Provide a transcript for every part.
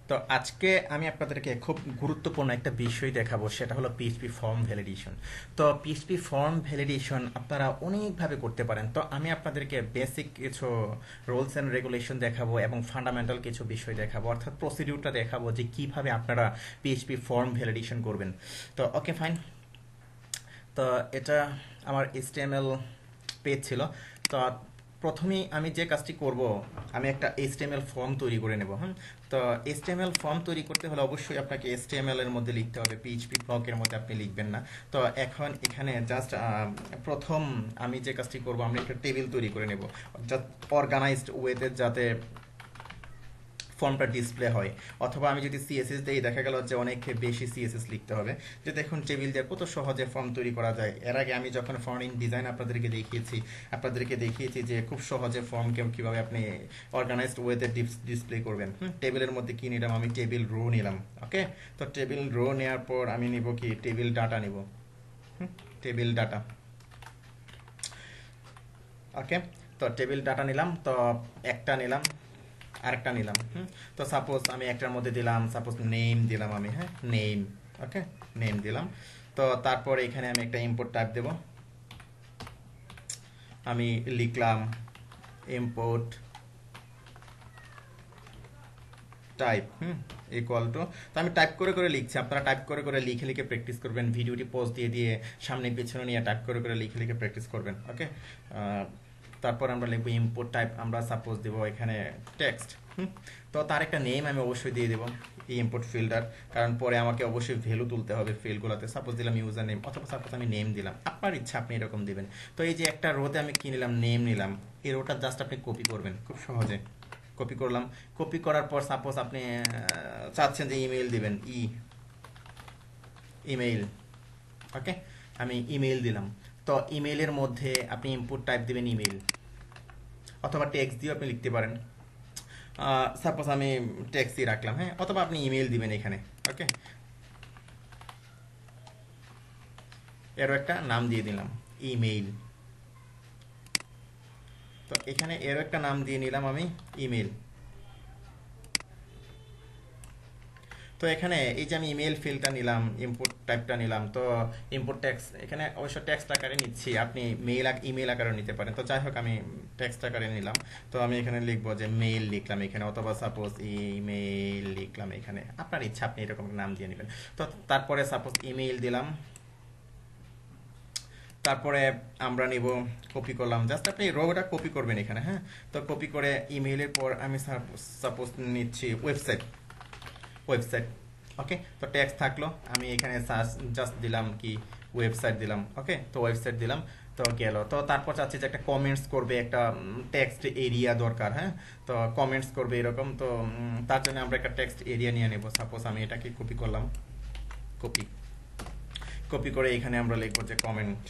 তো আজকে আমি আপনাদেরকে খুব গুরুত্বপূর্ণ একটা বিষয় দেখাবো, সেটা হলো পিএইচপি ফর্ম ভ্যালিডেশন। তো পিএইচপি ফর্ম ভ্যালিডেশন আপনারা অনেকভাবে করতে পারেন। তো আমি আপনাদেরকে বেসিক কিছু রুলস অ্যান্ড রেগুলেশন দেখাবো এবং ফান্ডামেন্টাল কিছু বিষয় দেখাবো, অর্থাৎ প্রসিডিউরটা দেখাবো যে কিভাবে আপনারা পিএইচপি ফর্ম ভ্যালিডেশন করবেন। তো ওকে ফাইন। তো এটা আমার এইচটিএমএল পেজ ছিল। তো প্রথমেই আমি যে কাজটি করব, আমি একটা এইচটিএমএল ফর্ম তৈরি করে নেব। হ্যাঁ, তো এইচটিএমএল ফর্ম তৈরি করতে হলে অবশ্যই আপনাকে এইচটিএমএল এর মধ্যে লিখতে হবে, পিএইচপি ব্লকের মধ্যে আপনি লিখবেন না। তো এখন এখানে জাস্ট প্রথম আমি যে কাজটি করব, আমরা একটা টেবিল তৈরি করে নেব অর্গানাইজড ওয়েতে, যাতে ফর্মটা ডিসপ্লে হয়। অথবা আমি যদি সিএসএস দিই, দেখা গেল যে অনেক বেশি সিএসএস লিখতে হবে। যে দেখুন টেবিল দিয়ে কত সহজে ফর্ম তৈরি করা যায়। এর আগে আমি যখন ফর্ম ইন ডিজাইন আপনাদেরকে দেখিয়েছি যে খুব সহজে ফর্মকে কিভাবে আপনি অর্গানাইজড ওয়েতে ডিসপ্লে করবেন। টেবিলের মধ্যে কি নিলাম, আমি টেবিল রো নিলাম। ওকে, তো টেবিল রো নেওয়ার পর আমি নিব কি, টেবিল ডাটা নিব। Table data. ওকে, তো টেবিল ডাটা নিলাম। তো একটা নিলাম, আরেকটা নিলাম। তো সাপোজ আমি একটার মধ্যে দিলাম, সাপোজ নেম দিলাম আমি। হ্যাঁ, নেম। ওকে, নেম দিলাম। তো তারপরে এখানে আমি একটা ইম্পোর্ট টাইপ দেব। আমি লিখলাম ইম্পোর্ট টাইপ ইকুয়াল টু। তো আমি টাইপ করে করে লিখছি, আপনারা টাইপ করে করে লিখে লিখে প্র্যাকটিস করবেন। ভিডিওটি পজ দিয়ে দিয়ে সামনে পেছনে নিয়ে টাইপ করে করে লিখে লিখে প্র্যাকটিস করবেন। ওকে, তারপর আমরা লিখবো ইম্পোর্ট টাইপ, আমরা সাপোজ দেবো এখানে টেক্সট। তো তার একটা নেম আমি অবশ্যই দিয়ে দেবো এই ইম্পোর্ট ফিল্ডার, কারণ পরে আমাকে অবশ্যই ভ্যালু তুলতে হবে ফিল্ডগুলোতে। সাপোজ দিলাম ইউজার নেম, অথবা সাপোজ আমি নেম দিলাম, আপনার ইচ্ছা আপনি এরকম দিবেন। তো এই যে একটা রোতে আমি কি নিলাম, নেম নিলাম। এই রোটা জাস্ট আপনি কপি করবেন খুব সহজে। কপি করলাম। কপি করার পর সাপোজ আপনি চাচ্ছেন যে ইমেইল দিবেন, ইমেইল। ওকে, আমি ইমেইল দিলাম। তো ইমেইলের মধ্যে আপনি ইনপুট টাইপ দিবেন ইমেইল, অথবা টেক্সট দিয়েও আপনি লিখতে পারেন। সাপোজ আমি টেক্সটই রাখলাম। হ্যাঁ, অথবা আপনি ইমেইল দিবেন এখানে। ওকে, এরও একটা নাম দিয়ে দিলাম, ইমেইল। তো এখানে এরও একটা নাম দিয়ে নিলাম আমি, ইমেইল। তো এখানে এই যে আমি ইমেল ফিল্ডটা নিলাম, ইনপুট টাইপটা নিলাম। তো ইনপুট টেক্সট এখানে অবশ্য টেক্সট আকারে নিচ্ছি, আপনি ইমেল আকারে নিতে পারেন। তো যাই হোক আমি টেক্সট আকারে নিলাম। তো আমি এখানে লিখবো যে মেইল লিখলাম এখানে, অথবা সাপোজ ইমেইল লিখলাম এখানে, আপনার ইচ্ছা আপনি এরকম নাম দিয়ে নেবেন। তো তারপরে সাপোজ ইমেইল দিলাম। তারপরে আমরা নিব, কপি করলাম, জাস্ট আপনি রোটা কপি করবেন এখানে। হ্যাঁ, তো কপি করে ইমেইলের পর আমি সাপোজ নিচ্ছি ওয়েবসাইট। ওয়েবসাইট। ওকে, তো টেক্সট থাকলো, আমি এখানে সার্চ জাস্ট দিলাম কি, ওয়েবসাইট দিলাম। ওকে, তো ওয়েবসাইট দিলাম। তো গেল। তো তারপর চাচ্ছি যে একটা কমেন্টস করবে, একটা টেক্সট এরিয়া দরকার। হ্যাঁ, তো কমেন্টস করবে এরকম। তো তার জন্য আমরা একটা টেক্সট এরিয়া নিয়ে নেব। সাপোজ আমি এটাকে কপি করলাম। কপি কপি করে এখানে আমরা লিখবো যে কমেন্ট,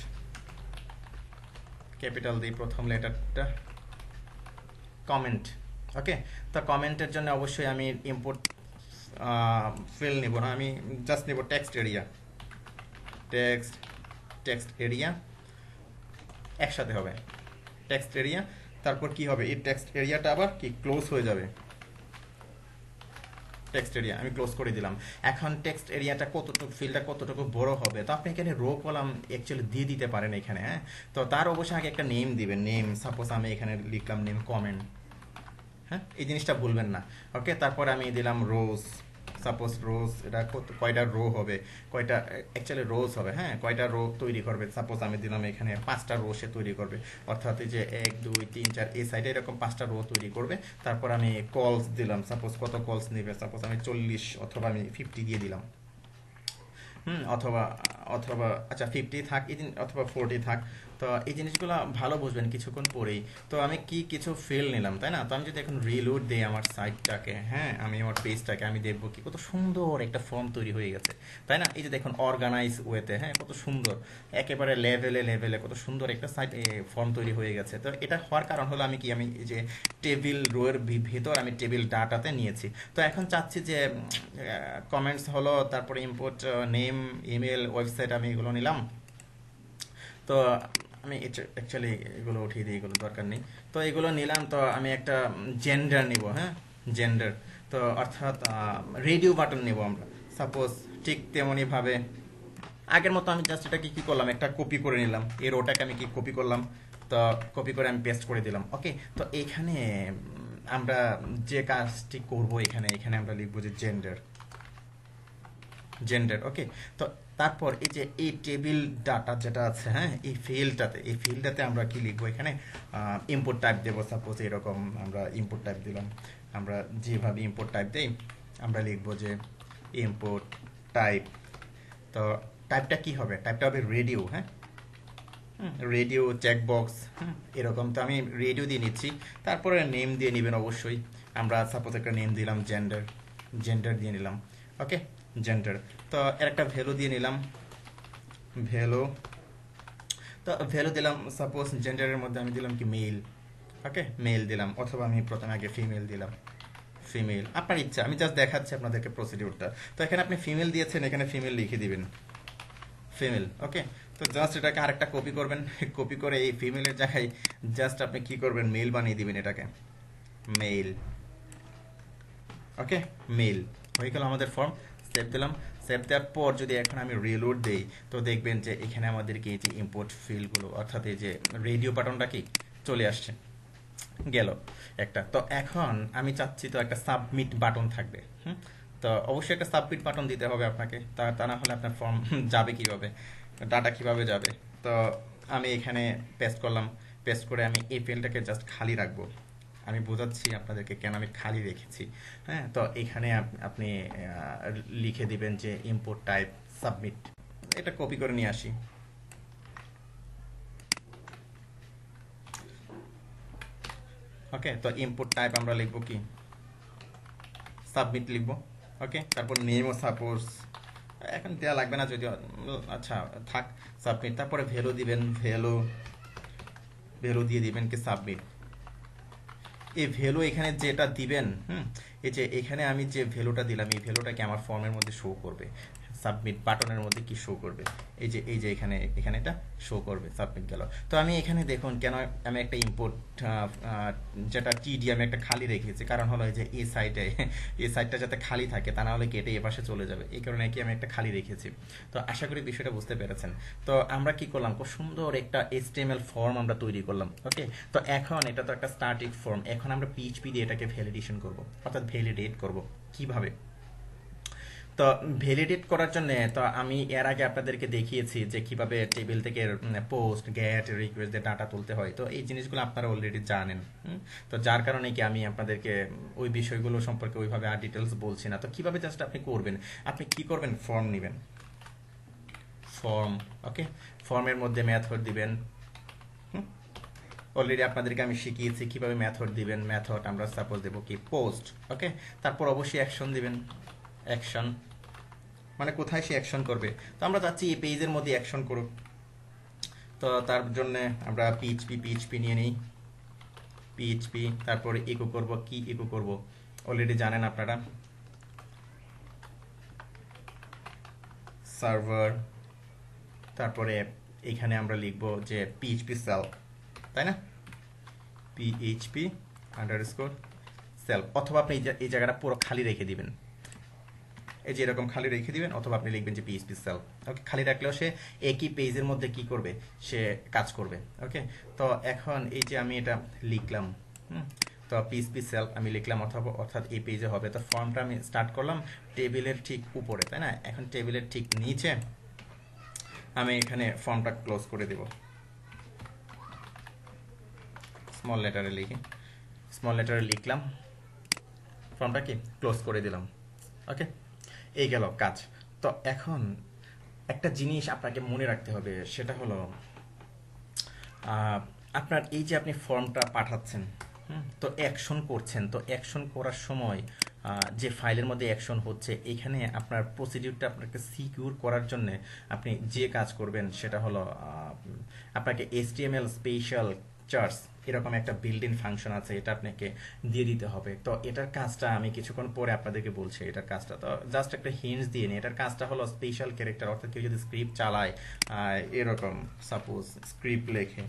ক্যাপিটাল দিই প্রথম লেটারটা, কমেন্ট। ওকে, তো কমেন্টের জন্য অবশ্যই আমি ইম্পোর্ট ফিল নিব না, আমি জাস্ট নিব text area. Text text area একসাথে হবে, টেক্সট এরিয়া। তারপর কি হবে, এই টেক্সট এরিয়াটা আবার কি ক্লোজ হয়ে যাবে। টেক্সট এরিয়া আমি ক্লোজ করে দিলাম। এখন টেক্সট এরিয়াটা কতটুকু, ফিল্ডটা কতটুকু বড় হবে, তো আপনি এখানে রো কলাম অ্যাকচুয়ালি দিয়ে দিতে পারেন এখানে। হ্যাঁ, তো তার অবশ্যই আগে একটা নেম দিবেন, নেম। সাপোজ আমি এখানে লিখলাম নেম কমেন্ট। হ্যাঁ, এই জিনিসটা ভুলবেন না। ওকে, তারপর আমি দিলাম রোজ। সাপোজ রোজ, এটা কয়টা রো হবে, কয়টা অ্যাকচুয়ালি রোজ হবে। হ্যাঁ, কয়টা রো তৈরি করবে, সাপোজ আমি দিলাম এখানে 5টা রো সে তৈরি করবে, অর্থাৎ এই যে 1 2 3 4 এই সাইডে এরকম 5টা রো তৈরি করবে। তারপর আমি কলস দিলাম, সাপোজ কত কলস নেবে, সাপোজ আমি 40 অথবা আমি 50 দিয়ে দিলাম। অথবা অথবা আচ্ছা 50 থাক, অথবা 40 থাক। তো এই জিনিসগুলো ভালো বুঝবেন কিছুক্ষণ পরেই। তো আমি কি কিছু ফিল নিলাম, তাই না? তো আমি যদি এখন রিলোড দিই আমার সাইটটাকে, হ্যাঁ, আমি আমার পেজটাকে, আমি দেখবো কি কত সুন্দর একটা ফর্ম তৈরি হয়ে গেছে, তাই না? এই যে দেখুন অর্গানাইজ ওয়েতে, হ্যাঁ, কত সুন্দর, একেবারে লেভেলে লেভেলে কত সুন্দর একটা সাইট ফর্ম তৈরি হয়ে গেছে। তো এটা হওয়ার কারণ হলো আমি এই যে টেবিল রোয়ের ভিতর আমি টেবিল ডাটাতে নিয়েছি। তো এখন চাচ্ছি যে কমেন্টস হলো, তারপরে ইম্পোর্ট নেম, ইমেল, ওয়েবসাইট, আমি এগুলো নিলাম। তো আমি অ্যাকচুয়ালি এগুলো উঠিয়ে দিই, এগুলো দরকার নেই। তো এগুলো নিলাম। তো আমি একটা জেন্ডার নিব। হ্যাঁ, জেন্ডার। তো তো অর্থাৎ রেডিও বাটন নেব আমরা সাপোজ ঠিক তেমনই ভাবে আগের মতো আমি জাস্ট এটাকে কি করলাম একটা কপি করে নিলাম এই রোটাকে আমি কি কপি করলাম তো কপি করে আমি পেস্ট করে দিলাম ওকে তো এখানে আমরা যে কাজটি করব এখানে এখানে আমরা লিখবো যে জেন্ডার জেন্ডার ওকে তো তারপর এই যে এই টেবিল ডাটা যেটা আছে হ্যাঁ এই ফিল্ডটাতে আমরা কি লিখবো এখানে ইনপুট টাইপ দেবো সাপোজ এরকম আমরা ইনপুট টাইপ দিলাম আমরা যেভাবে ইনপুট টাইপ দেই আমরা লিখবো যে ইনপুট টাইপ তো টাইপটা কি হবে টাইপটা হবে রেডিও হ্যাঁ রেডিও চেকবক্স এরকম তো আমি রেডিও দিয়ে নিচ্ছি তারপরে নেম দিয়ে নেবেন অবশ্যই আমরা সাপোজ একটা নেম দিলাম জেন্ডার জেন্ডার দিয়ে নিলাম ওকে জেন্ডার তো এর একটা ভ্যালু দিয়ে নিলাম ভ্যালু তো ভ্যালু দিলাম সাপোজ জেন্ডারের মধ্যে আমি দিলাম কি মেল ওকে মেল দিলাম অথবা আমি প্রথমে আগে ফিমেল দিলাম ফিমেল আপনার ইচ্ছা আমি জাস্ট দেখাচ্ছি আপনাদেরকে প্রসিডিউরটা তো এখানে আপনি ফিমেল দিয়েছেন এখানে ফিমেল লিখে দিবেন ফিমেল ওকে তো জাস্ট এটাকে আরেকটা কপি করবেন কপি করে এই ফিমেলের জায়গায় জাস্ট আপনি কি করবেন মেল বানিয়ে দিবেন এটাকে মেল ওকে মেল হয়ে গেল আমাদের ফর্ম সেভ দিলাম সেভ দেওয়ার পর যদি এখন আমি রিলোড দেই তো দেখবেন যে এখানে আমাদেরকে এই যে ইম্পোর্ট ফিল্ডগুলো অর্থাৎ এই যে রেডিও বাটনটা কি চলে আসছে গেল একটা তো এখন আমি চাচ্ছি তো একটা সাবমিট বাটন থাকবে তো অবশ্যই একটা সাবমিট বাটন দিতে হবে আপনাকে তা না হলে আপনার ফর্ম যাবে কিভাবে ডাটা কিভাবে যাবে তো আমি এখানে পেস্ট করলাম পেস্ট করে আমি এই ফিল্ডটাকে জাস্ট খালি রাখবো আমি বোঝাচ্ছি আপনাদেরকে কেন আমি খালি রেখেছি হ্যাঁ তো এখানে আপনি লিখে দিবেন যে ইম্পোর্ট টাইপ সাবমিট এটা কপি করে নিয়ে আসি ওকে তো ইনপুট টাইপ আমরা লিখবো কি সাবমিট লিখবো ওকে তারপর নেমও সাপোজ এখন দেওয়া লাগবে না যদি আচ্ছা থাক সাবমিট তারপরে ভ্যালু দিবেন ভ্যালু দিয়ে দিবেন কি সাবমিট এই ভ্যালু এখানে যেটা দিবেন এই যে এখানে আমি যে ভ্যালুটা দিলাম এই ভ্যালুটাকে আমার ফর্মের মধ্যে শো করবে সাবমিট বাটনের মধ্যে কি শো করবে এই যে এখানে এটা শো করবে সাবমিট গেল তো আমি এখানে দেখুন কেন আমি একটা ইম্পোর্ট যেটা টিডি আমি একটা খালি রেখেছি কারণ হলো যে এই সাইডটা যাতে খালি থাকে তা না হলে কেটে এ পাশে চলে যাবে এই কারণে কি আমি একটা খালি রেখেছি তো আশা করি বিষয়টা বুঝতে পেরেছেন তো আমরা কি করলাম খুব সুন্দর একটা HTML ফর্ম আমরা তৈরি করলাম ওকে তো এখন এটা তো একটা স্ট্যাটিক ফর্ম এখন আমরা PHP দিয়ে এটাকে ভ্যালিডেশন করব অর্থাৎ ভ্যালিডেট করব কিভাবে তো ভ্যালিডেট করার জন্য তো আমি এর আগে আপনাদেরকে দেখিয়েছি যে কিভাবে টেবিল থেকে পোস্ট গেট রিকোয়েস্ট দিয়ে ডাটা তুলতে হয় তো এই জিনিসগুলো আপনারা অলরেডি জানেন তো যার কারণে কি আমি আপনাদেরকে ওই বিষয়গুলো সম্পর্কে ওইভাবে আর ডিটেলস বলছি না তো কিভাবে জাস্ট আপনি করবেন আপনি কি করবেন ফর্ম নেবেন ফর্ম ওকে ফর্মের মধ্যে মেথড দিবেন অলরেডি আপনাদেরকে আমি শিখিয়েছি কিভাবে মেথড দিবেন মেথড আমরা সাপোজ দেব কি পোস্ট ওকে তারপর অবশ্যই অ্যাকশন দিবেন অ্যাকশন মানে কোথায় সে অ্যাকশন করবে তো আমরা চাচ্ছি এই পেজের মধ্যে অ্যাকশন করুক তো তার জন্য আমরা পিএইচপি নিয়ে নিই পিএইচপি তারপরে ইকো করব কি ইকো করব অলরেডি জানেন আপনারা সার্ভার তারপরে এখানে আমরা লিখব যে পিএইচপি সেলফ তাই না পিএইচপি আন্ডারস্কোর সেলফ অথবা আপনি এই জায়গাটা পুরো খালি রেখে দিবেন এই যে এরকম খালি রেখে দিবেন অথবা আপনি লিখবেন যে PHP সেল ওকে খালি রাখলেও সে একই পেজের মধ্যে কি করবে সে কাজ করবে ওকে তো এখন এই যে আমি এটা লিখলাম তো PHP সেল আমি লিখলাম অর্থাৎ এই পেজে হবে তো ফর্মটা আমি স্টার্ট করলাম টেবিলের ঠিক উপরে তাই না এখন টেবিলের ঠিক নিচে আমি এখানে ফর্মটা ক্লোজ করে দেব স্মল লেটারে লিখলাম ফর্মটা কি ক্লোজ করে দিলাম ওকে এই গেল কাজ তো এখন একটা জিনিস আপনাকে মনে রাখতে হবে সেটা হলো আপনার এই যে আপনি ফর্মটা পাঠাচ্ছেন তো অ্যাকশন করছেন তো অ্যাকশন করার সময় যে ফাইলের মধ্যে অ্যাকশন হচ্ছে এখানে আপনার প্রসিডিউরটা আপনাকে সিকিউর করার জন্য আপনি যে কাজ করবেন সেটা হলো আপনাকে HTML স্পেশাল চার্টস এরকম একটা বিল্ট-ইন ফাংশন আছে এটা আপনাকে দিয়ে দিতে হবে তো এটার কাজটা আমি কিছুক্ষণ পরে আপনাদেরকে বলছি এটার কাজটা তো জাস্ট একটা হিন্টস দিয়ে নিই এটার কাজটা হলো স্পেশাল ক্যারেক্টার অর্থাৎ কেউ যদি স্ক্রিপ্ট চালায় এরকম সাপোজ স্ক্রিপ্ট লেখে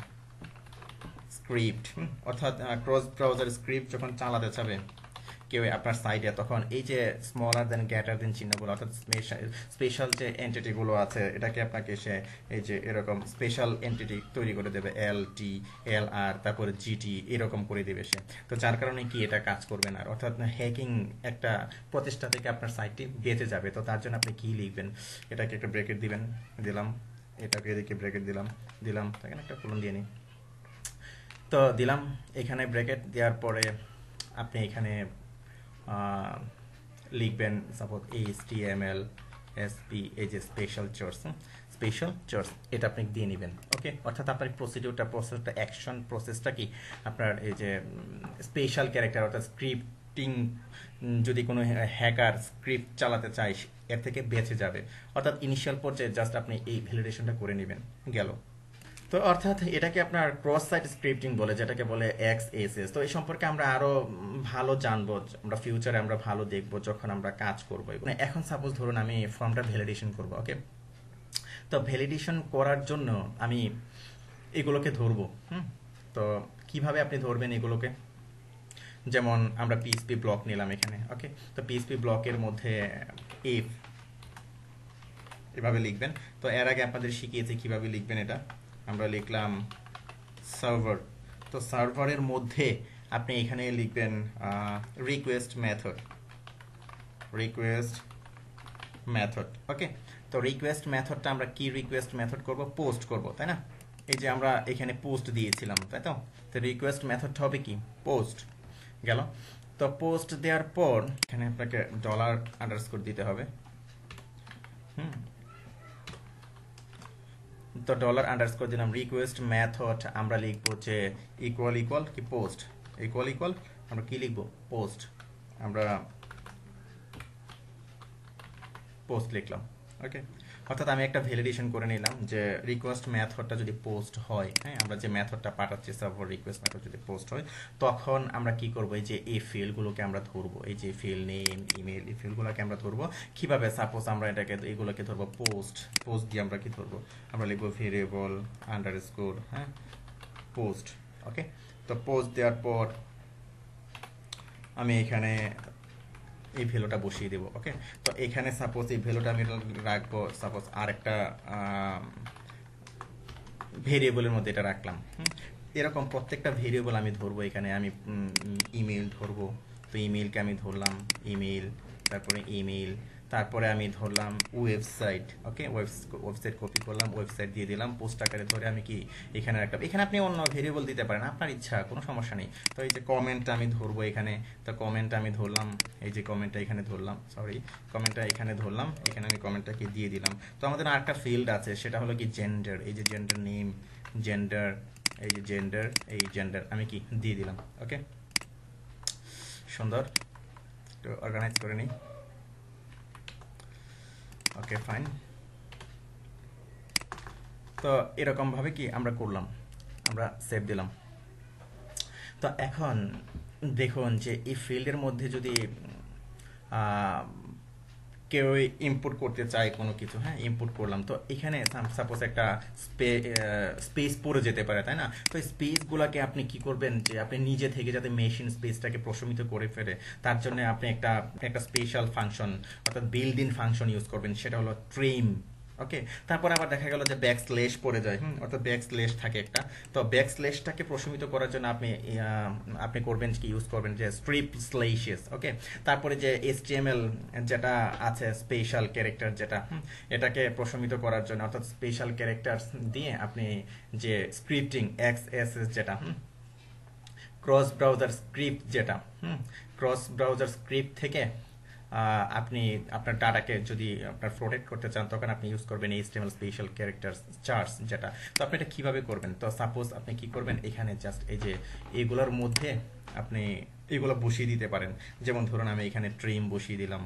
স্ক্রিপ্ট অর্থাৎ ক্রস ব্রাউজার স্ক্রিপ্ট যখন চালাতে যাবে কেউ আপনার সাইডে, তখন এই যে স্মলার দেন গ্রেটার দেন চিহ্নগুলো অর্থাৎ স্পেশাল যে এন্টিটিগুলো আছে এটাকে আপনাকে সে এই যে এরকম স্পেশাল এন্টিটি তৈরি করে দেবে, LT LR তারপরে GT এরকম করে দেবে সে। তো যার কারণে কি এটা কাজ করবে না, অর্থাৎ হ্যাকিং একটা প্রচেষ্টা থেকে আপনার সাইটটি বেঁচে যাবে। তো তার জন্য আপনি কি লিখবেন, এটাকে একটা ব্র্যাকেট দিবেন, দিলাম, এটাকে এদিকে ব্র্যাকেট দিলাম, এখানে একটা কোলন দিয়ে নিই, তো দিলাম এখানে ব্র্যাকেট দেওয়ার পরে আপনি এখানে লিখবেন সাপোজ HTML SP, এই যে স্পেশাল চার্জ এটা আপনি দিয়ে নেবেন। ওকে, অর্থাৎ আপনার প্রসেসটা অ্যাকশন প্রসেসটা কি আপনার এই যে স্পেশাল ক্যারেক্টার অর্থাৎ স্ক্রিপ্টিং, যদি কোনো হ্যাকার স্ক্রিপ্ট চালাতে চায় এর থেকে বেঁচে যাবে। অর্থাৎ ইনিশিয়াল পর্যায়ে জাস্ট আপনি এই ভ্যালিডেশনটা করে নেবেন, গেল। তো অর্থাৎ এটাকে আপনার ক্রস সাইট স্ক্রিপ্টিং বলে, যেটাকে বলে XSS। তো এই সম্পর্কে আমরা আরো ভালো জানবো, আমরা ফিউচারে আমরা ভালো দেখবো যখন আমরা কাজ করবো। এখন সাপোজ ধরুন আমি ফর্মটা ভ্যালিডেশন করবো। ওকে, তো ভ্যালিডেশন করার জন্য আমি এগুলোকে ধরবো। তো কিভাবে আপনি ধরবেন এগুলোকে, যেমন আমরা PHP ব্লক নিলাম এখানে। ওকে, তো PHP ব্লকের মধ্যে ইফ এভাবে লিখবেন। তো এর আগে আপনাদের শিখিয়েছি কিভাবে লিখবেন এটা। আমরা লিখলাম সার্ভার, তো সার্ভারের মধ্যে আপনি এখানে লিখবেন রিকোয়েস্ট মেথড। ওকে, তো রিকোয়েস্ট মেথডটা আমরা কি রিকোয়েস্ট মেথড করব, পোস্ট করব, তাই না? এই যে আমরা এখানে পোস্ট দিয়েছিলাম, তাই তো? তো রিকোয়েস্ট মেথডটা হবে কি, পোস্ট, গেল। তো পোস্ট দেওয়ার পর এখানে আপনাকে $_ দিতে হবে। তো $_ দিলাম, রিকোয়েস্ট মেথড আমরা লিখবো যে ইকুয়াল কি পোস্ট, ইকুয়াল আমরা কি লিখবো, পোস্ট, আমরা পোস্ট লিখলাম। ওকে, অর্থাৎ আমি একটা ভ্যালিডেশন করে নিলাম যে রিকোয়েস্ট মেথডটা যদি পোস্ট হয়, হ্যাঁ, আমরা যে মেথডটা পাঠাচ্ছি সার্ভার রিকোয়েস্ট মেথড যদি পোস্ট হয়, তখন আমরা কি করব, এই যে এই ফিল্ডগুলোকে আমরা ধরবো, এই যে ফিল্ড নেম, ইমেল, এই ফিল্ডগুলোকে আমরা ধরবো। কিভাবে, সাপোজ আমরা এগুলোকে ধরবো পোস্ট দিয়ে আমরা কি ধরবো, আমরা লিখবো ভেরিয়েবল আন্ডারস্কোর, হ্যাঁ, পোস্ট। ওকে, তো পোস্ট দেওয়ার পর আমি এখানে এই ভ্যালুটা বসিয়ে দেবো। ওকে, তো এখানে সাপোজ এই ভ্যালুটা আমি রাখবো, সাপোজ আর একটা ভেরিয়েবলের মধ্যে এটা রাখলাম। এরকম প্রত্যেকটা ভেরিয়েবল আমি ধরবো। এখানে আমি ইমেল ধরবো, তো ইমেলকে আমি ধরলাম ইমেল, তারপরে আমি ধরলাম ওয়েবসাইট। ওকে, ওয়েবসাইট কপি করলাম, ওয়েবসাইট দিয়ে দিলাম, পোস্ট আকারে ধরে আমি কি এখানে রাখলাম। এখানে আপনি অন্য ভেরিয়েবল দিতে পারেন, আপনার ইচ্ছা, কোনো সমস্যা নেই। তো এই যে কমেন্টটা আমি ধরবো এখানে, তো কমেন্টটা আমি ধরলাম, এই যে কমেন্টটা এখানে ধরলাম, এখানে আমি কমেন্টটাকে দিয়ে দিলাম। তো আমাদের আরেকটা ফিল্ড আছে, সেটা হলো কি জেন্ডার, এই যে জেন্ডার নেম, জেন্ডার, এই যে জেন্ডার আমি কি দিয়ে দিলাম। ওকে, সুন্দর, একটু অর্গানাইজ করে নিই। ওকে, ফাইন। তো এরকম ভাবে কি আমরা করলাম, আমরা সেভ দিলাম। তো এখন দেখুন যে এই ফিল্ডের মধ্যে যদি কেউ ইনপুট করতে চায় কোনো কিছু, হ্যাঁ, ইনপুট করলাম, তো এখানে সাপোজ একটা স্পেস পড়ে যেতে পারে, তাই না? তো স্পেসগুলোকে আপনি কি করবেন, যে আপনি নিজে থেকে যাতে মেশিন স্পেসটাকে প্রশমিত করে ফেলে, তার জন্য আপনি একটা স্পেশাল ফাংশন অর্থাৎ বিল্ড ইন ফাংশন ইউজ করবেন, সেটা হলো ট্রিম। ওকে, তারপরে আবার দেখা গেল যে ব্যাকস্ল্যাশ পড়ে যায়, অর্থাৎ ব্যাকস্ল্যাশ থাকে একটা, তো ব্যাকস্ল্যাশটাকে প্রশমিত করার জন্য আপনি করবেন কি, ইউজ করবেন যে স্ট্রিপ স্ল্যাশেস। ওকে, তারপরে যে HTML যেটা আছে স্পেশাল ক্যারেক্টার, যেটা এটাকে প্রশমিত করার জন্য অর্থাৎ স্পেশাল ক্যারেক্টার দিয়ে আপনি যে স্ক্রিপ্টিং XSS যেটা ক্রস ব্রাউজার স্ক্রিপ্ট, যেটা ক্রস ব্রাউজার স্ক্রিপ্ট থেকে আপনি আপনার ডাটাকে যদি আপনার প্রোটেক্ট করতে চান, তখন আপনি ইউজ করবেন HTML স্পেশাল ক্যারেক্টার চার্টস, যেটা। তো আপনি এটা কিভাবে করবেন, তো সাপোজ আপনি কি করবেন, এখানে জাস্ট এই যে এগুলোর মধ্যে আপনি এগুলো বসিয়ে দিতে পারেন। যেমন ধরুন আমি এখানে ট্রিম বসিয়ে দিলাম,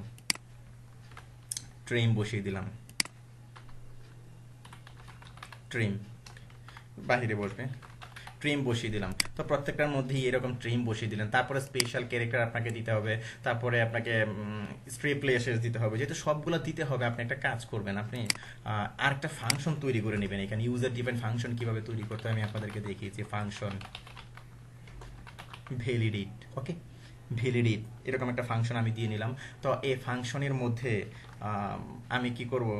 ট্রিম বাহিরে বসবে, ট্রিম বসিয়ে দিলাম। তো প্রত্যেকটার মধ্যেই এরকম ট্রিম বসিয়ে দিলেন, তারপরে স্পেশাল ক্যারেক্টার আপনাকে দিতে হবে, তারপরে আপনাকে স্ট্রিপলেশেস দিতে হবে। যেহেতু সবগুলো দিতে হবে, আপনি একটা কাজ করবেন, আপনি আরেকটা ফাংশন তৈরি করে নেবেন। এখানে ইউজার ডিফাইন ফাংশন কিভাবে তৈরি করতে হয় আমি আপনাদেরকে দেখিয়েছি, ফাংশন ভ্যালিডেট। ওকে, ভ্যালিডেট এরকম একটা ফাংশন আমি দিয়ে নিলাম। তো এই ফাংশনের মধ্যে আমি কি করব,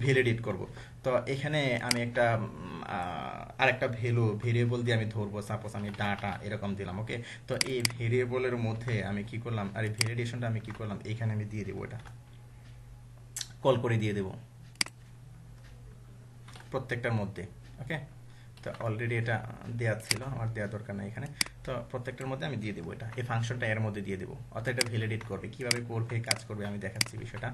ভ্যালিডেট করব। তো এখানে আমি একটা আরেকটা ভেরিয়েবল দিয়ে আমি ধরবো, সাপোজ আমি ডাটা এরকম দিলাম। ওকে, তো এই ভেরিয়েবলের মধ্যে আমি কি করলাম, আর এই ভ্যালিডেশনটা আমি কি করলাম, এখানে আমি দিয়ে দেবো, এটা কল করে দিয়ে দেবো প্রত্যেকটার মধ্যে। ওকে, তো অলরেডি এটা দেওয়া ছিল, আমার দেওয়া দরকার নেই এখানে। তো প্রত্যেকটার মধ্যে আমি দিয়ে দেবো, এটা এই ফাংশনটা এর মধ্যে দিয়ে দেবো, অর্থাৎ এটা ভ্যালিডেট করবে। কিভাবে করবে, কাজ করবে আমি দেখাচ্ছি বিষয়টা।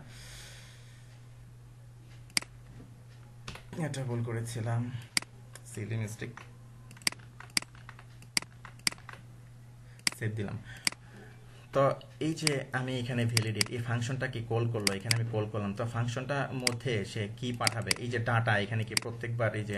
এটা ভুল করেছিলাম, সিলি মিস্টেক, সেভ দিলাম। তো এই যে আমি এখানে ভ্যালিডেট এই ফাংশনটাকে কল করলো, এখানে আমি কল করলাম। তো ফাংশনটার মধ্যে সে কি পাঠাবে, এই যে ডাটা, এখানে কি প্রত্যেকবার এই যে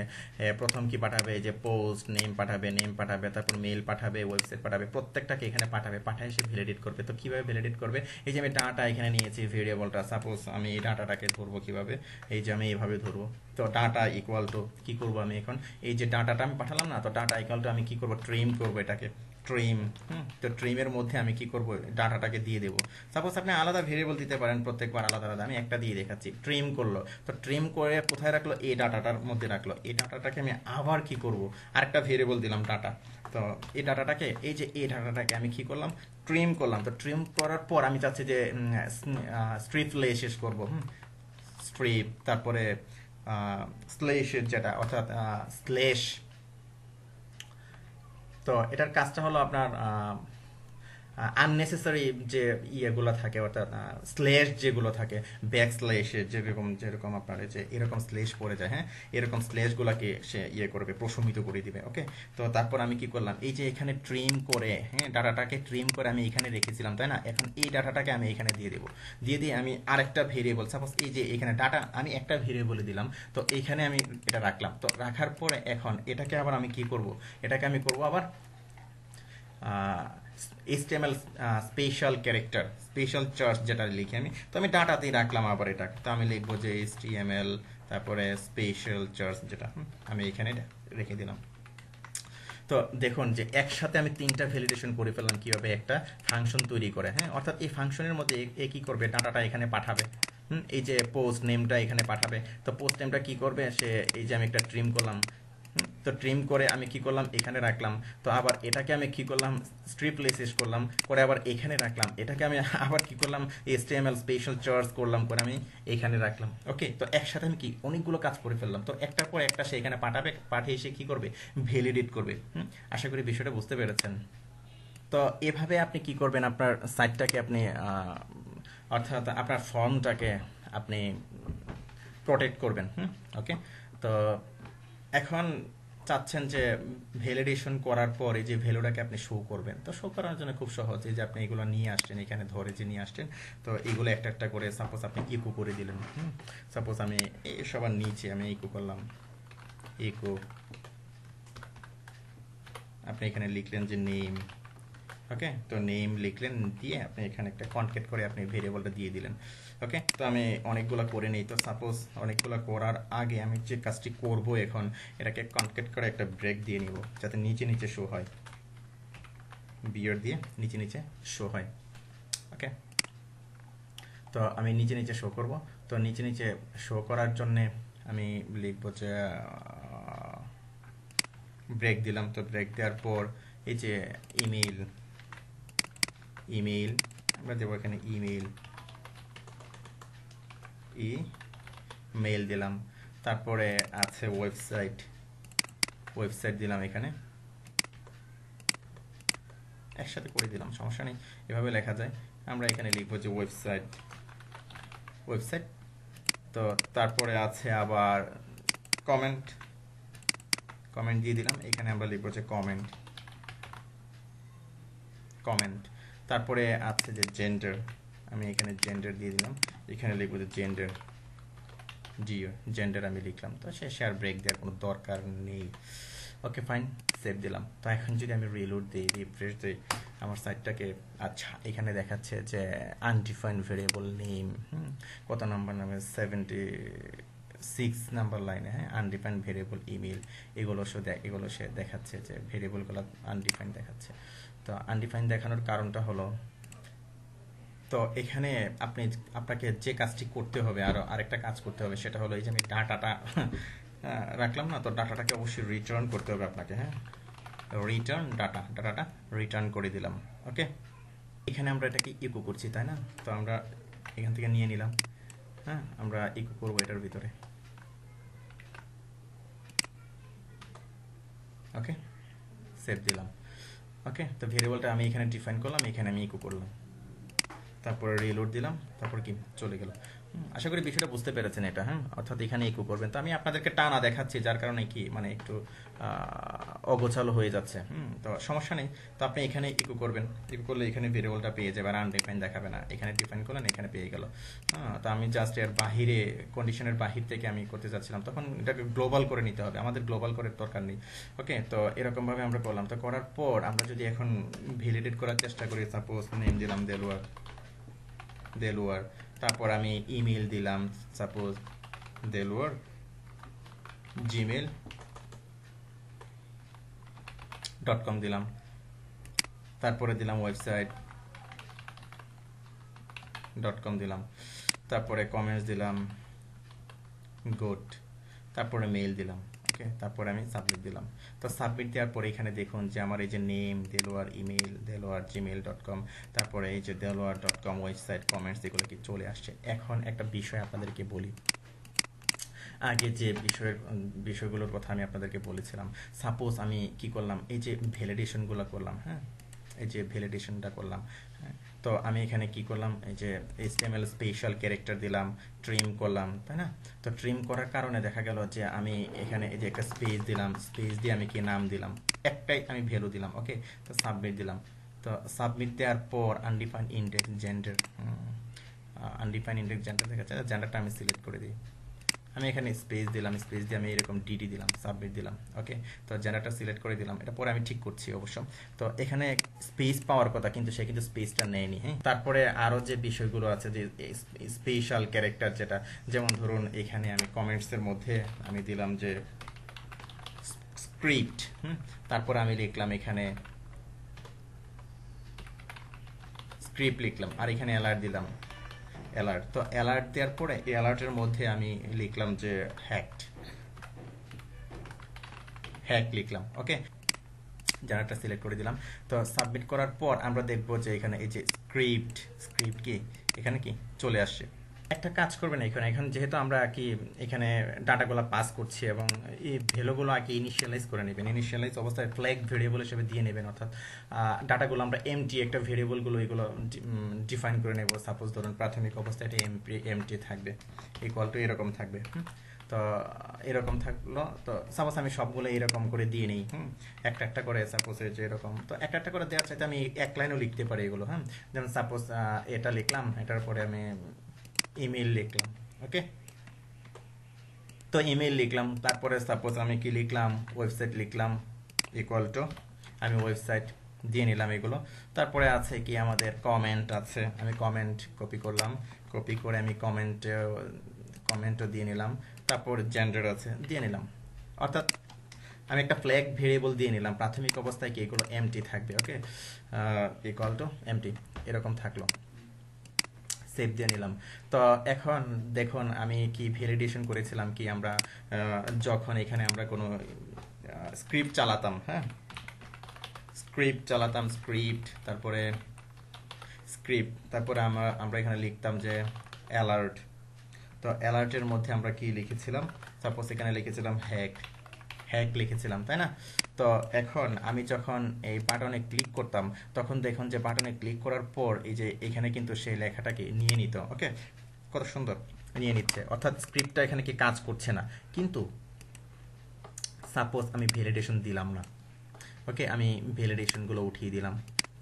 প্রথম কি পাঠাবে, এই যে পোস্ট নেম পাঠাবে, তারপর মেল পাঠাবে, ওয়েবসাইট পাঠাবে, প্রত্যেকটাকে এখানে পাঠায় সে ভ্যালিডেট করবে। তো কিভাবে ভ্যালিডেট করবে, এই যে আমি ডাটা এখানে নিয়েছি ভেরিয়েবলটা, সাপোজ আমি এই ডাটাটাকে ধরবো কিভাবে, এই যে আমি এইভাবে ধরবো। তো ডাটা ইকুয়াল টু কি করবো আমি এখন, এই যে ডাটাটা আমি পাঠালাম না, তো ডাটা ইকুয়াল টু আমি কি করবো, ট্রিম করবো এটাকে, ট্রিম। তো ট্রিমের মধ্যে আমি কি করব, ডাটাটাকে দিয়ে দেবো। সাপোজ আপনি আলাদা ভেরিয়েবল দিতে পারেন, প্রত্যেকবার আলাদা আলাদা, আমি একটা দিয়ে দেখাচ্ছি। ট্রিম করলো, তো ট্রিম করে কোথায় রাখলো, এই ডাটাটার মধ্যে রাখলো। এই ডাটাটাকে আমি আবার কি করব, আরেকটা ভেরিয়েবল দিলাম ডাটা। তো এই ডাটাটাকে, এই যে এই ডাটাটাকে আমি কি করলাম, ট্রিম করলাম। তো ট্রিম করার পর আমি চাচ্ছি যে স্ট্রিপ লে শেষ করবো, স্ট্রিপ, তারপরে স্লেশের যেটা, অর্থাৎ স্লেশ। তো এটার কাজটা হলো আপনার আননেসেসারি যে ইয়েগুলো থাকে, অর্থাৎ স্লেশ যেগুলো থাকে, ব্যাক স্লেশে যেরকম যেরকম আপনার যে এরকম স্লেশ পড়ে যায়, হ্যাঁ, এরকম স্লেশগুলোকে সে ইয়ে করবে, প্রশমিত করে দিবে। ওকে, তো তারপর আমি কি করলাম, এই যে এখানে ট্রিম করে, হ্যাঁ, ডাটাটাকে ট্রিম করে আমি এখানে রেখেছিলাম, তাই না? এখন এই ডাটাটাকে আমি এখানে দিয়ে দেবো, দিয়ে আমি আরেকটা ভেরিয়েবল, সাপোজ এই যে এখানে ডাটা আমি একটা ভেরিয়েবলে দিলাম, তো এইখানে আমি এটা রাখলাম। তো রাখার পরে এখন এটাকে আবার আমি কি করব, এটাকে আমি করব আবার HTML special character, special charge যেটা লিখি আমি, তো আমি ডাটাতেই রাখলাম আবার এটা। তো আমি লিখবো যে HTML, তারপরে স্পেশাল চার্জ যেটা আমি এখানে রেখে দিলাম। তো দেখুন যে একসাথে আমি তিনটা ভ্যালিডেশন করে ফেললাম, কিভাবে একটা ফাংশন তৈরি করে, হ্যাঁ, অর্থাৎ এই ফাংশনের মধ্যে এ কি করবে, ডাটাটা এখানে পাঠাবে, এই যে পোস্ট নেমটা এখানে পাঠাবে। তো পোস্ট নেমটা কি করবে, সে এই যে আমি একটা ট্রিম করলাম, তো ট্রিম করে আমি কি করলাম, এখানে রাখলাম। তো আবার এটাকে আমি কি করলাম, স্ট্রিপ শেষ করলাম, করে আবার এখানে রাখলাম। এটাকে আমি আবার কি করলাম, HTML স্পেশাল চার্জ করলাম, করে আমি এখানে রাখলাম। ওকে, তো একসাথে আমি কি অনেকগুলো কাজ করে ফেললাম। তো একটার পর একটা সে এখানে পাঠাবে, পাঠিয়ে সে কি করবে, ভ্যালিডেট করবে। আশা করি বিষয়টা বুঝতে পেরেছেন। তো এভাবে আপনি কি করবেন, আপনার সাইটটাকে আপনি অর্থাৎ আপনার ফর্মটাকে আপনি প্রোটেক্ট করবেন। ওকে, তো এখন চাচ্ছেন যে ভ্যালিডেশন করার পর এই যে ভ্যালুটাকে আপনি শো করবেন। তো শো করার জন্য খুব সহজ, এই যে আপনি এগুলো নিয়ে আসছেন, এখানে ধরে যে নিয়ে আসছেন, তো এগুলো একটা একটা করে সাপোজ আপনি ইকো করে দিলেন। সাপোজ আমি এই সবার নিচে আমি ইকো করলাম, ইকো, আপনি এখানে লিখলেন যে নেম। ওকে, তো নেম লিখলেন, দিয়ে আপনি এখানে একটা কনকেট করে আপনি ভেরিয়েবলটা দিয়ে দিলেন। ওকে, তো আমি অনেকগুলো করে নিই। তো সাপোজ অনেকগুলো করার আগে আমি যে কাজটি করব এখন, এটাকে কনকেট করে একটা ব্রেক দিয়ে নিব, যাতে নিচে নিচে শো হয়, বিয়ার দিয়ে নিচে নিচে শো হয়। ওকে, তো আমি নিচে নিচে শো করব। তো নিচে নিচে শো করার জন্যে আমি লিখব যে ব্রেক দিলাম। তো ব্রেক দেওয়ার পর এই যে ইমেইল, ইমেইল আমরা দেবো এখানে, ইমেইল দিলাম। তারপরে আছে ওয়েবসাইট, ওয়েবসাইট দিলাম এখানে, একসাথে করে দিলাম, সমস্যা নেই, এভাবে লেখা যায়। আমরা এখানে লিখবো যে ওয়েবসাইট, ওয়েবসাইট। তো তারপরে আছে আবার কমেন্ট, কমেন্ট দিয়ে দিলাম। এখানে আমরা লিখবো যে কমেন্ট, কমেন্ট। তারপরে আছে যে জেন্ডার, আমি এখানে জেন্ডার দিয়ে দিলাম, এখানে লিখবো যে জেন্ডার, জেন্ডার আমি লিখলাম। তো শেষে আর ব্রেক দেওয়ার কোনো দরকার নেই। ওকে, ফাইন, সেভ দিলাম। তো এখন যদি আমি রিলোড দিই, রিফ্রেশ দিই আমার সাইটটাকে, আচ্ছা এখানে দেখাচ্ছে যে আনডিফাইন্ড ভেরিয়েবল নেম, কত নাম্বার নামে, 76 নাম্বার লাইনে, হ্যাঁ, আনডিফাইন্ড ভেরিয়েবল ইমেল, এগুলো সে দেখাচ্ছে যে ভেরিয়েবলগুলো আনডিফাইন্ড দেখাচ্ছে। তো আনডিফাইন দেখানোর কারণটা হলো, তো এখানে আপনাকে যে কাজটি করতে হবে, আরেকটা কাজ করতে হবে, সেটা হলো এই যে আমি ডাটাটা রাখলাম না, তো ডাটাটাকে অবশ্যই রিটার্ন করতে হবে আপনাকে। হ্যাঁ, রিটার্ন ডাটাটা রিটার্ন করে দিলাম। ওকে, এখানে আমরা এটাকে ইকো করছি, তাই না? তো আমরা এখান থেকে নিয়ে নিলাম। হ্যাঁ, আমরা ইকো করবো এটার ভিতরে। ওকে, সেভ দিলাম। ওকে, তো ভেরিয়েবলটা আমি এখানে ডিফাইন করলাম, এখানে আমি ইকো করলাম, তারপরে রিলোড দিলাম, তারপর কি চলে গেল। আশা করি বিষয়টা বুঝতে পেরেছেন এটা। হ্যাঁ, অর্থাৎ এখানে ইকো করবেন। তো আমি আপনাদেরকে টানা দেখাচ্ছি, যার কারণে কি মানে একটু অগোছালো হয়ে যাচ্ছে। তো সমস্যা নেই। তো আপনি এখানে ইকো করবেন, ইকো করলে এখানে ভেরিয়েবলটা পেয়ে যাবে, আর আনডিফাইন দেখাবে না। এখানে ডিফাইন করলেন, এখানে পেয়ে গেল। তো আমি জাস্ট এর বাহিরে, কন্ডিশনের বাহির থেকে আমি করতে যাচ্ছিলাম, তখন এটাকে গ্লোবাল করে নিতে হবে, আমাদের গ্লোবাল করার দরকার নেই। ওকে, তো এরকমভাবে আমরা করলাম। তো করার পর আমরা যদি এখন ভ্যালিডেট করার চেষ্টা করি, সাপোজ নেম দিলাম দেলোয়ার, তারপর আমি ইমেল দিলাম সাপোজ দেলোয়ার gmail.com দিলাম, তারপরে দিলাম website.com দিলাম, তারপরে কমেন্টস দিলাম গুড, তারপরে মেইল দিলাম। ওকে, তারপরে আমি সাবমিট দিলাম। তো সাবমিট দেওয়ার পরে এখানে দেখুন যে আমার এই যে name Delwar, email Delwar, gmail.com, তারপরে এই যে দেলোয়ার.com ওয়েবসাইট, কমেন্টস, এগুলো কি চলে আসছে। এখন একটা বিষয় আপনাদেরকে বলি, আগে যে বিষয়গুলোর কথা আমি আপনাদেরকে বলেছিলাম। সাপোজ আমি কি করলাম, এই যে ভ্যালিডেশনগুলো করলাম। হ্যাঁ, এই যে ভ্যালিডেশনটা করলাম। হ্যাঁ, তো আমি এখানে কি করলাম, এই যে HTML স্পেশাল ক্যারেক্টার দিলাম, ট্রিম করলাম, তাই না? তো ট্রিম করার কারণে দেখা গেল যে আমি এখানে এই যে একটা স্পেস দিলাম, স্পেস দিয়ে আমি কি নাম দিলাম, একটাই আমি ভ্যালু দিলাম। ওকে, তো সাবমিট দিলাম। তো সাবমিট দেওয়ার পর আনডিফাইন্ড ইন্ডেক্স জেন্ডার, দেখা যাচ্ছে, জেন্ডারটা আমি সিলেক্ট করে দিই। আমি এখানে স্পেস দিলাম, স্পেস দিয়ে আমি এরকম ডিডি দিলাম, সাবমিট দিলাম। ওকে, তো জেনারেটর সিলেক্ট করে দিলাম, এটা পরে আমি ঠিক করছি অবশ্য। তো এখানে স্পেস পাওয়ার কথা, কিন্তু সে কিন্তু স্পেসটা নেয়নি। হ্যাঁ, তারপরে আরো যে বিষয়গুলো আছে, যে স্পেশাল ক্যারেক্টার, যেটা যেমন ধরুন এখানে আমি কমেন্টসের মধ্যে আমি দিলাম যে স্ক্রিপ্ট, তারপরে আমি লিখলাম এখানে স্ক্রিপ্ট লিখলাম, আর এখানে অ্যালার্ট দিলাম, অ্যালার্ট। তো অ্যালার্ট দেওয়ার পরে এই অ্যালার্টের মধ্যে আমি লিখলাম যে হ্যাক লিখলাম। ওকে, জানাটা সিলেক্ট করে দিলাম। তো সাবমিট করার পর আমরা দেখবো যে এখানে এই যে স্ক্রিপ্ট কি এখানে কি চলে আসছে। একটা কাজ করবেন, এখন যেহেতু আমরা কি এখানে ডাটাগুলো পাস করছি, এবং এই ভ্যালুগুলো আগে ইনিশিয়ালাইজ করে নেবেন, ইনিশিয়ালাইজ অবস্থায় ফ্ল্যাগ ভেরিয়েবল হিসেবে দিয়ে নেবেন। অর্থাৎ ডাটাগুলো আমরা এমটি, একটা ভেরিয়েবলগুলো এগুলো ডিফাইন করে নেব। সাপোজ ধরুন প্রাথমিক অবস্থায় এটা এমটি থাকবে, ইকুয়াল টু এরকম থাকবে। তো এরকম থাকলো। তো সাপোজ আমি সবগুলো এরকম করে দিয়ে নিই, একটা একটা করে, সাপোজ যে এরকম। তো একটা একটা করে দেওয়ার চাইতে আমি এক লাইনও লিখতে পারি এগুলো। হ্যাঁ, যেমন সাপোজ এটা লিখলাম, এটার পরে আমি ইমেল লিখলাম। ওকে, তো ইমেল লিখলাম, তারপরে সাপোজ আমি কি লিখলাম, ওয়েবসাইট লিখলাম, ইকুয়াল টু আমি ওয়েবসাইট দিয়ে নিলাম এগুলো। তারপরে আছে কি আমাদের কমেন্ট আছে, আমি কমেন্ট কপি করলাম, কপি করে আমি কমেন্টও দিয়ে নিলাম। তারপর জেন্ডার আছে, দিয়ে নিলাম। অর্থাৎ আমি একটা ফ্ল্যাগ ভেরিয়েবল দিয়ে নিলাম, প্রাথমিক অবস্থায় কি এগুলো এমটি থাকবে। ওকে, ইকুয়াল টু এমটি এরকম থাকলো, সেভ দিয়ে নিলাম। তো এখন দেখুন আমি কি ভ্যালিডেশন করেছিলাম, কি আমরা যখন এখানে আমরা কোনো স্ক্রিপ্ট চালাতাম, হ্যাঁ তারপরে আমরা এখানে লিখতাম যে অ্যালার্ট। তো অ্যালার্টের মধ্যে আমরা কি লিখেছিলাম, সাপোজ এখানে লিখেছিলাম হ্যাক লিখেছিলাম, তাই না? তো এখন আমি যখন এই বাটনে ক্লিক করতাম, তখন দেখুন যে বাটনে ক্লিক করার পর এই যে এখানে কিন্তু সেই লেখাটাকে নিয়ে নিত। ওকে, কত সুন্দর নিয়ে নিচ্ছে, অর্থাৎ স্ক্রিপ্টটা এখানে কি কাজ করছে না। কিন্তু সাপোজ আমি ভ্যালিডেশন দিলাম না। ওকে, আমি ভ্যালিডেশনগুলো উঠিয়ে দিলাম,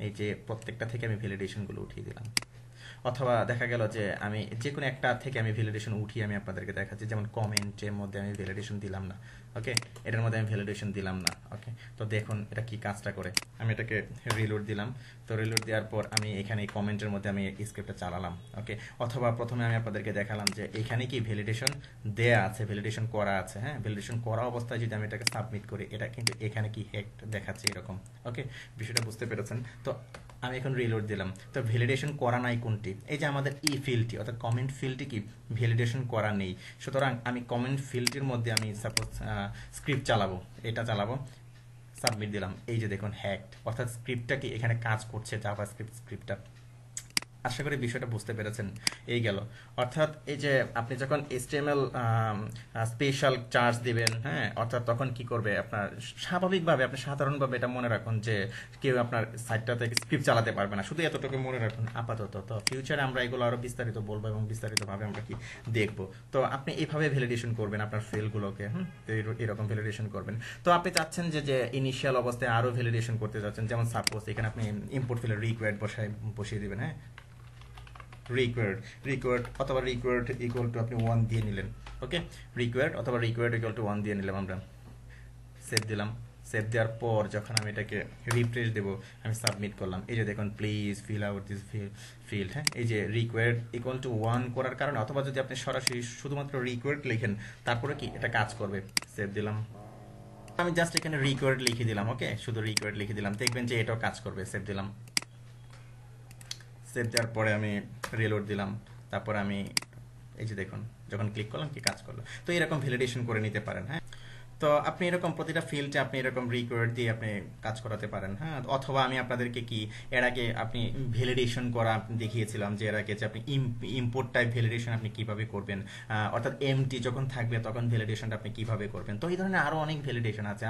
এই যে প্রত্যেকটা থেকে আমি ভ্যালিডেশনগুলো উঠিয়ে দিলাম। অথবা দেখা গেল যে আমি যে কোনো একটা থেকে আমি ভ্যালিডেশন উঠিয়ে আমি আপনাদেরকে দেখাচ্ছি, যেমন কমেন্টের মধ্যে আমি ভ্যালিডেশন দিলাম না, ওকে, এটার মধ্যে আমি ভ্যালিডেশন দিলাম না, ওকে। তো দেখুন এটা কি কাজটা করে, আমি এটাকে রিলোড দিলাম। তো রিলোড দেওয়ার পর আমি এখানে কমেন্টের মধ্যে আমি স্ক্রিপ্টটা চালালাম, ওকে। অথবা প্রথমে আমি আপনাদেরকে দেখালাম যে এখানে কি ভ্যালিডেশন দেয়া আছে, ভ্যালিডেশন করা আছে, হ্যাঁ, ভ্যালিডেশন করা অবস্থায় যদি আমি এটাকে সাবমিট করি, এটা কিন্তু এখানে কি হেক দেখাচ্ছে এরকম, ওকে। বিষয়টা বুঝতে পেরেছেন? তো আমি এখন রিলোড দিলাম। তো ভ্যালিডেশন করা নাই কোনটি? এই যে আমাদের এই ফিল্ডটি অর্থাৎ কমেন্ট ফিল্ডটি কি ভ্যালিডেশন করা নেই। সুতরাং আমি কমেন্ট ফিল্ডটির মধ্যে আমি সাপোজ স্ক্রিপ্ট চালাবো, এটা চালাবো, সাবমিট দিলাম, এই যে দেখুন হ্যাকড, অর্থাৎ স্ক্রিপ্টটা কি এখানে কাজ করছে, জাভাস্ক্রিপ্ট স্ক্রিপ্টটা। আশা করি বিষয়টা বুঝতে পেরেছেন। এই গেল, অর্থাৎ এই যে আপনি যখন HTML স্পেশাল চার্জ দিবেন, হ্যাঁ, অর্থাৎ তখন কি করবে আপনার স্বাভাবিকভাবে, আপনি সাধারণভাবে এটা মনে রাখুন যে কেউ আপনার সাইটটাতে স্ক্রিপ্ট চালাতে পারবে না, শুধু এতটুকু মনে রাখুন আপাতত। তো ফিউচারে আমরা এগুলো আরো বিস্তারিত বলবো এবং বিস্তারিতভাবে আমরা কি দেখবো। তো আপনি এইভাবে ভ্যালিডেশন করবেন আপনার ফেলগুলোকে, তো এরকম ভ্যালিডেশন করবেন। তো আপনি চাচ্ছেন যে ইনিশিয়াল অবস্থায় আরো ভ্যালিডেশন করতে যাচ্ছেন, যেমন সাপোজ এখানে আপনি ইম্পোর্ট ফিল্ডে রিকোয়ার্ড বসিয়ে দিবেন, হ্যাঁ, রিকোয়ার্ড অথবা রিকোয়ার্ড ইকুয়াল টু আপনি 1 দিয়ে নিলেন, ওকে, রিকোয়ার্ড অথবা রিকোয়ার্ড ইকুয়াল টু 1 দিয়ে নিলাম আমরা, সেভ দিলাম। সেভ দেওয়ার পর যখন আমি এটাকে রিফ্রেশ দেবো, আমি সাবমিট করলাম, এই যে দেখুন please fill out this field, হ্যাঁ, এই যে রিকোয়ার্ড ইকুয়াল টু 1 করার কারণে, অথবা যদি আপনি সরাসরি শুধুমাত্র রিকোয়ার্ড লিখেন তারপরে কি এটা কাজ করবে। সেভ দিলাম, আমি জাস্ট এখানে রিকোয়ার্ড লিখে দিলাম, ওকে, শুধু রিকোয়ার্ড লিখে দিলাম, দেখবেন যে এটাও কাজ করবে। সেভ দিলাম। সেভ দেওয়ার পরে আমি রিলোড দিলাম, তারপর আমি এই যে দেখুন যখন ক্লিক করলাম কি কাজ করলো। তো এরকম ভ্যালিডেশন করে নিতে পারেন, হ্যাঁ। তো আপনি এরকম প্রতিটা ফিল্ডে আপনি এরকম রিকোয়ার্ড দিয়ে আপনি কাজ করাতে পারেন, হ্যাঁ। অথবা আমি আপনাদেরকে কি এর আগে আপনি ভ্যালিডেশন করা দেখিয়েছিলাম, যে এর আগে যে আপনি ইম্পোর্ট টাইপ ভ্যালিডেশন আপনি কিভাবে করবেন, অর্থাৎ এমটি যখন থাকবে তখন ভ্যালিডেশনটা আপনি কিভাবে করবেন। তো এই ধরনের আরো অনেক ভ্যালিডেশন আছে,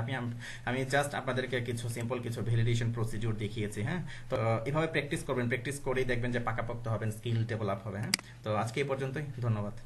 আমি জাস্ট আপনাদেরকে কিছু সিম্পল কিছু ভ্যালিডেশন প্রসিডিউর দেখিয়েছি, হ্যাঁ। তো এভাবে প্র্যাকটিস করবেন, প্র্যাকটিস করেই দেখবেন যে পাকাপোক্ত হবেন, স্কিল ডেভেলপ হবে, হ্যাঁ। তো আজকে এই পর্যন্তই, ধন্যবাদ।